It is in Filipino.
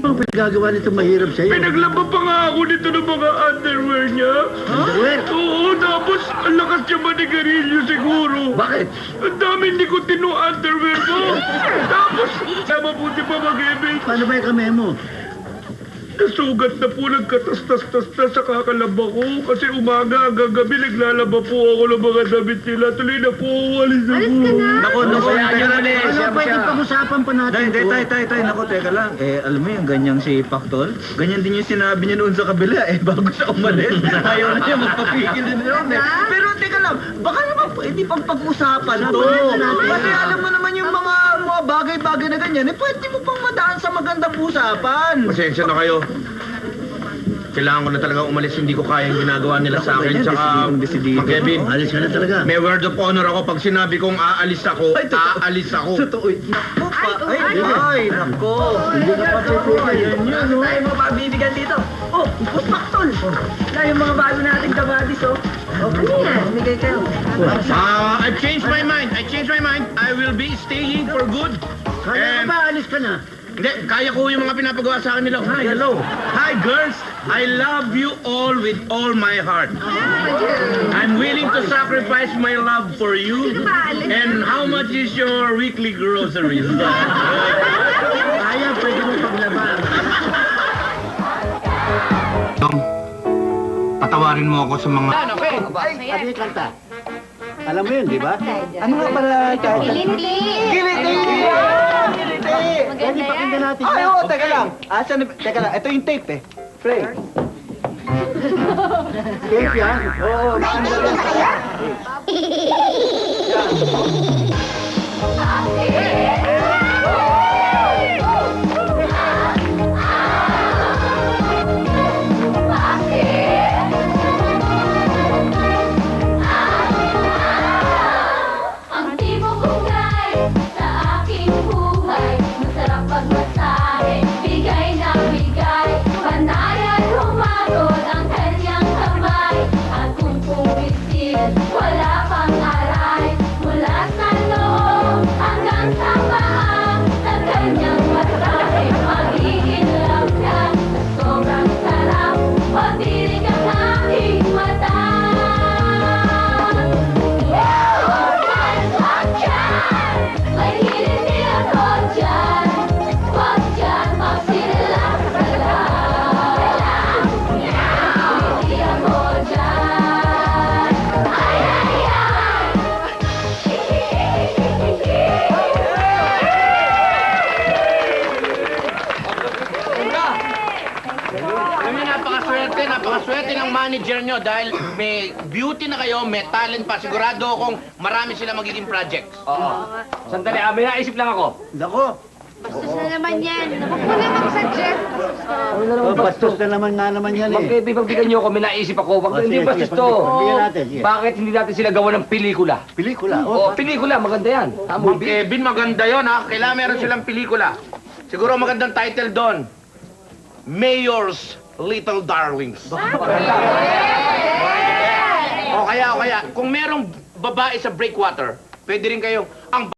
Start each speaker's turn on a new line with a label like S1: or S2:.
S1: bang pinagagawa nito mahirap sa'yo?
S2: Pinaglaba pa nga ako nito ng mga underwear niya.
S1: Underwear?
S2: Oo, tapos ang lakas niya manigarilyo siguro.
S1: Bakit?
S2: Ang dami nikotin ng underwear ko. Tapos, mabuti pa mag-ibig.
S1: Paano ba yung kamay mo?
S2: Nasugat na po, nagkatas-tas-tas sa kakalaba ko. Kasi umaga hanggang gabi naglalaba po ako ng mga damit nila. Tuloy na po, alis na po.
S3: Naku,
S1: Ano, pwede pag-usapan pa natin ito?
S3: Tay, naku, teka lang. Alam mo yung ganyang si Pactol? Ganyan din yung sinabi niya noon sa kabila, bago siya umalis. Ayaw na niya magpapigil din yun, Pero teka lang, baka naman pwede pang pag-usapan to. Kasi alam mo naman yung mga bagay-bagay na ganyan, pwede mo pang madaan sa magandang usapan.
S4: Pasensya na kayo. Kailangan ko na talaga umalis. Hindi ko kaya yung ginagawa nila sa akin. Tsaka, Kevin,
S1: Alis ka na talaga.
S4: may word of honor ako. Pag sinabi kong aalis ako, aalis ako.
S3: Totoo. Naku pa. Ay, nako.
S1: Hindi ka pa pipigil.
S5: Tayo mga pagbibigyan dito. Oh, Boss Pactol. Tayo yung mga bago nating kabadis, oh. Okay yan. Bigay kayo.
S4: I've changed my mind. I will be staying for good.
S1: Kaya ka ba? Alis ka na.
S4: Hindi, kaya ko yung mga pinapagawa sa akin nila. Hi, hello. Hi, girls. I love you all with all my heart. I'm willing to sacrifice my love for you. And how much is your weekly groceries?
S1: Kaya, pwede mo paglabang.
S4: Patawarin mo ako sa mga...
S1: Sabi kanta. Alam mo yun, di ba?
S3: Ano nga pala, Tay?
S6: Kiliti!
S3: Kiliti!
S1: Pwede pakinggan natin.
S3: Ay, oo, teka lang. Teka lang, ito yung tape Frey.
S1: Tape yan?
S3: Oo, sandali.
S6: Ang tibok kulay sa aking buhay, masarap pagmasahe, bigay na bigay, panay at humagod ang kanyang kamay, at kung pumisil, wala pang aray, mula sa loob hanggang sa paa, sa kanyang masahe, magiging love ka, na sobrang sarap, pagdirig ang aking mata. May hiliti ako dyan, wag dyan magsilak ka lang. Hiliti ako dyan, ay ay ay.
S4: Alam niyo, napakaswerte ng manager nyo dahil may beauty na kayo, may talent pa. Sigurado akong marami sila magiging projects.
S2: Sandali, may naisip lang ako.
S1: Dako.
S6: Bastos na naman yan. Huwag mo na mag-suggest.
S1: Bastos na naman nga naman yan eh.
S2: Pagbigyan niyo ako, may naisip ako. Hindi
S1: Sige,
S2: bastos
S1: sige,
S2: to.
S1: pagbigyan natin, sige.
S2: Bakit hindi natin sila gawa ng pelikula?
S1: Pelikula.
S2: Oh, pelikula, maganda yan.
S4: Mang Kevin, maganda yon ha. Kailangan meron silang pelikula. Siguro magandang title doon. Mayor's Little Darlings. O kaya, kung merong babae sa breakwater, pwede rin kayong ang